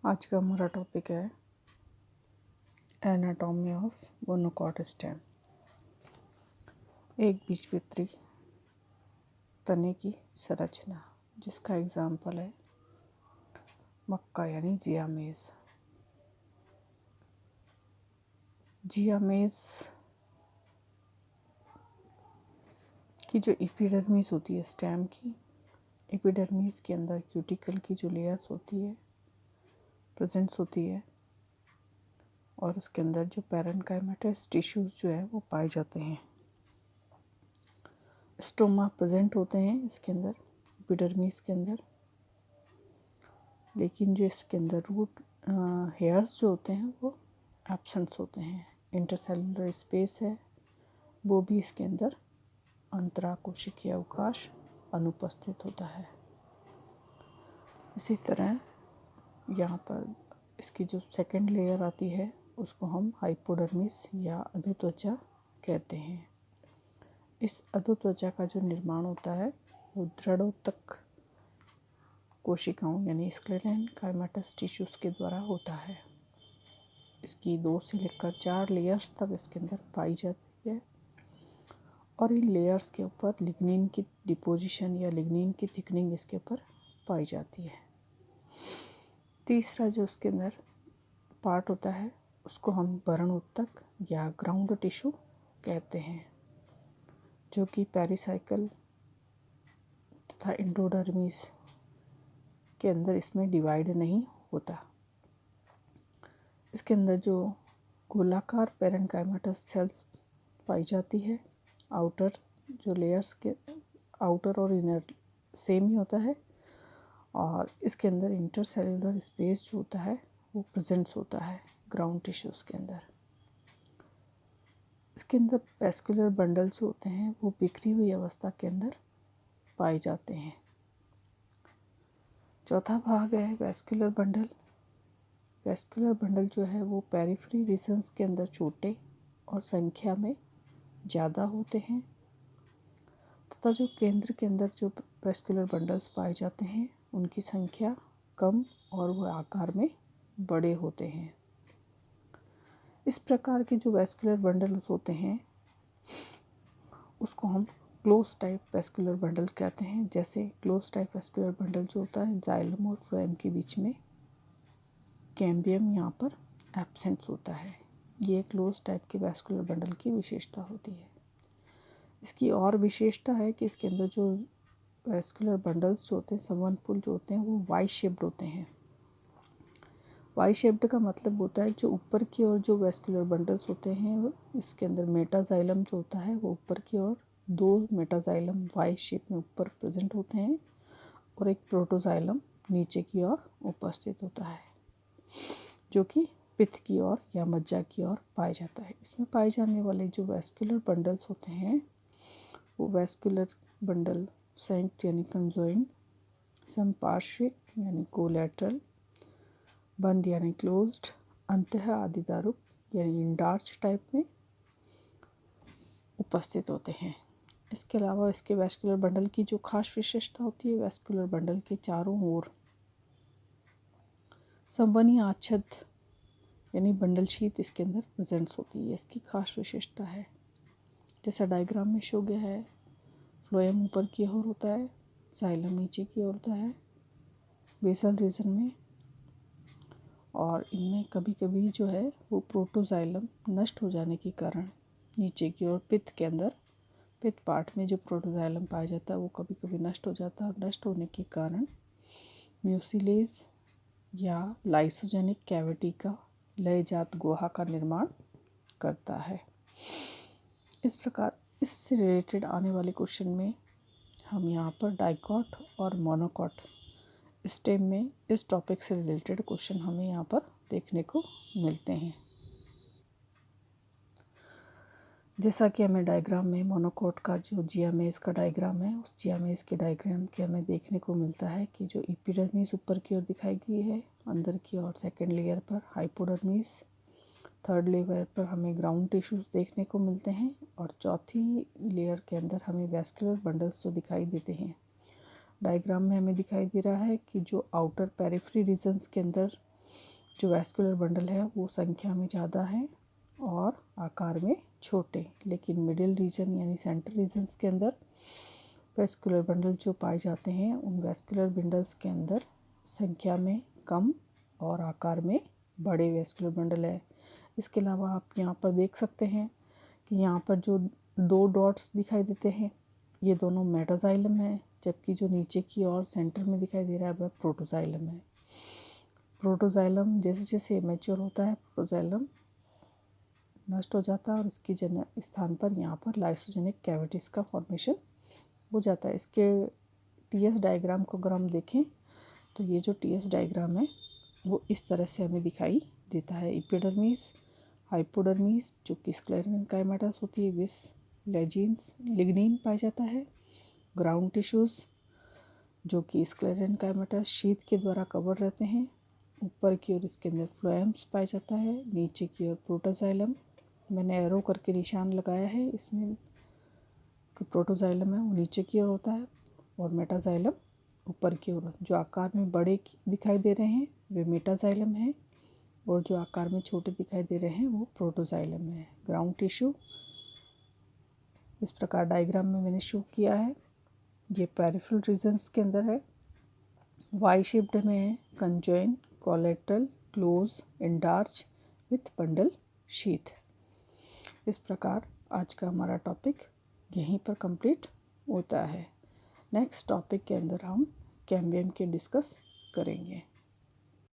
आज का हमारा टॉपिक है एनाटॉमी ऑफ मोनोकॉट स्टेम। एक बीजपत्री तने की संरचना जिसका एग्जाम्पल है मक्का यानी जियामेज। जियामेज की जो एपिडर्मिस होती है स्टेम की, एपिडर्मिस के अंदर क्यूटिकल की जो लेयर्स होती है प्रेजेंट्स होती है और उसके अंदर जो पैरेन्काइमेटस टिश्यूज जो है वो पाए जाते हैं। स्टोमा प्रेजेंट होते हैं इसके अंदर एपिडर्मिस के अंदर, लेकिन जो इसके अंदर रूट हेयर्स जो होते हैं वो एब्सेंट होते हैं। इंटरसेलुलर स्पेस है वो भी इसके अंदर अंतराकोशिकीय अवकाश अनुपस्थित होता है। इसी तरह यहाँ पर इसकी जो सेकंड लेयर आती है उसको हम हाइपोडर्मिस या अधोत्वचा कहते हैं। इस अधोत्वचा का जो निर्माण होता है वो दृढ़ोतक कोशिकाओं यानी स्क्लेरेन्काइमेटस टिश्यूज के द्वारा होता है। इसकी 2 से लेकर 4 लेयर्स तक इसके अंदर पाई जाती है और इन लेयर्स के ऊपर लिग्निन की डिपोजिशन या लिग्निन की थिकनिंग इसके ऊपर पाई जाती है। तीसरा जो उसके अंदर पार्ट होता है उसको हम बरणोत्तक या ग्राउंड टिश्यू कहते हैं, जो कि पेरिसाइकल तथा एंडोडर्मिस के अंदर इसमें डिवाइड नहीं होता। इसके अंदर जो गोलाकार पैरेन्काइमेटस सेल्स पाई जाती है, आउटर जो लेयर्स के आउटर और इनर सेम ही होता है और इसके अंदर इंटरसेलुलर स्पेस जो होता है वो प्रेजेंट्स होता है ग्राउंड टिश्यूज़ के अंदर। इसके अंदर वेस्कुलर बंडल्स होते हैं वो बिखरी हुई अवस्था के अंदर पाए जाते हैं। चौथा भाग है वेस्कुलर बंडल। वेस्कुलर बंडल जो है वो पेरिफेरी रीजन्स के अंदर छोटे और संख्या में ज़्यादा होते हैं तथा जो केंद्र के अंदर जो वेस्कुलर बंडल्स पाए जाते हैं उनकी संख्या कम और वह आकार में बड़े होते हैं। इस प्रकार के जो वेस्कुलर बंडल्स होते हैं उसको हम क्लोज टाइप वेस्कुलर बंडल कहते हैं। जैसे क्लोज टाइप वेस्कुलर बंडल जो होता है जाइलम और फ्लोएम के बीच में कैम्बियम यहाँ पर एब्सेंट होता है। ये क्लोज टाइप के वेस्कुलर बंडल की विशेषता होती है। इसकी और विशेषता है कि इसके अंदर जो वेस्कुलर बंडल्स जो होते हैं संवहनपुल जो होते हैं वो वाई शेप्ड होते हैं। वाई शेप्ड का मतलब होता है जो ऊपर की ओर जो वेस्कुलर बंडल्स होते हैं इसके अंदर मेटाजाइलम जो होता है वो ऊपर की ओर 2 मेटाजाइलम वाई शेप में ऊपर प्रेजेंट होते हैं और एक प्रोटोजाइलम नीचे की ओर उपस्थित होता है जो कि पित्त की ओर या मज्जा की ओर पाया जाता है। इसमें पाए जाने वाले जो वेस्कुलर बंडल्स होते हैं वो वेस्कुलर बंडल संयुक्त यानी कंजॉइंट, संपार्श्विक यानी कोलैटरल, बंद यानी क्लोज्ड, अंतः आदिदारुक यानी इंडार्च टाइप में उपस्थित होते हैं। इसके अलावा इसके वेस्कुलर बंडल की जो खास विशेषता होती है वेस्कुलर बंडल के चारों ओर संवहनी आच्छद यानी बंडल शीट इसके अंदर प्रेजेंट्स होती है। इसकी खास विशेषता है जैसा डायग्राम में शो गया है, फ्लोएम ऊपर की ओर होता है, जाइलम नीचे की ओर होता है बेसल रीजन में, और इनमें कभी कभी जो है वो प्रोटोजाइलम नष्ट हो जाने के कारण नीचे की ओर पित्त के अंदर पित्त पार्ट में जो प्रोटोजाइलम पाया जाता है वो कभी कभी नष्ट हो जाता है और नष्ट होने के कारण म्यूसिलेज या लाइसोजेनिक कैविटी का लयजात गुहा का निर्माण करता है। इस प्रकार इससे रिलेटेड आने वाले क्वेश्चन में हम यहाँ पर डाइकॉट और मोनोकॉट स्टेम में इस टॉपिक से रिलेटेड क्वेश्चन हमें यहाँ पर देखने को मिलते हैं। जैसा कि हमें डायग्राम में मोनोकॉट का जो जियामेज का डायग्राम है उस जियामेज के डायग्राम के हमें देखने को मिलता है कि जो एपिडर्मिस ऊपर की ओर दिखाई गई है अंदर की ओर, सेकेंड लेयर पर हाइपोडर्मिस, थर्ड लेयर पर हमें ग्राउंड टिश्यूज देखने को मिलते हैं और चौथी लेयर के अंदर हमें वेस्कुलर बंडल्स जो दिखाई देते हैं। डायग्राम में हमें दिखाई दे रहा है कि जो आउटर पेरिफेरी रीजन्स के अंदर जो वैस्कुलर बंडल है वो संख्या में ज़्यादा है और आकार में छोटे, लेकिन मिडिल रीजन यानी सेंटर रीजन्स के अंदर वैस्कुलर बंडल जो पाए जाते हैं उन वैस्कुलर बंडल्स के अंदर संख्या में कम और आकार में बड़े वैस्कुलर बंडल है। इसके अलावा आप यहाँ पर देख सकते हैं कि यहाँ पर जो 2 डॉट्स दिखाई देते हैं ये दोनों मेटाजाइलम है, जबकि जो नीचे की ओर सेंटर में दिखाई दे रहा है वह प्रोटोजाइलम है। प्रोटोजाइलम जैसे जैसे मैच्योर होता है प्रोटोजाइलम नष्ट हो जाता है और इसकी स्थान पर यहाँ पर लाइसोजेनिक कैविटीज़ का फॉर्मेशन हो जाता है। इसके टीएस डायग्राम को अगर हम देखें तो ये जो टीएस डायग्राम है वो इस तरह से हमें दिखाई देता है। एपिडर्मिस, हाइपोडर्मिस जो कि स्क्लेरल काइमेटास होती है, विस लेजिन्स लिग्निन पाया जाता है। ग्राउंड टिश्यूज़ जो कि स्क्लेरल काइमेटास शीथ के द्वारा कवर रहते हैं। ऊपर की ओर इसके अंदर फ्लोएम्स पाया जाता है, नीचे की ओर प्रोटोजाइलम। मैंने एरो करके निशान लगाया है इसमें कि प्रोटोजाइलम है वो नीचे की ओर होता है और मेटाजाइलम ऊपर की ओर। जो आकार में बड़े दिखाई दे रहे हैं वे मेटाजाइलम है और जो आकार में छोटे दिखाई दे रहे हैं वो प्रोटोजाइलम है। ग्राउंड टिश्यू इस प्रकार डायग्राम में मैंने शो किया है। ये पेरिफेरल रीजन्स के अंदर है, वाई शेप्ड में है, conjoin, collateral, close, endarch with bundle sheath. इस प्रकार आज का हमारा टॉपिक यहीं पर कंप्लीट होता है। नेक्स्ट टॉपिक के अंदर हम कैम्बियम के डिस्कस करेंगे।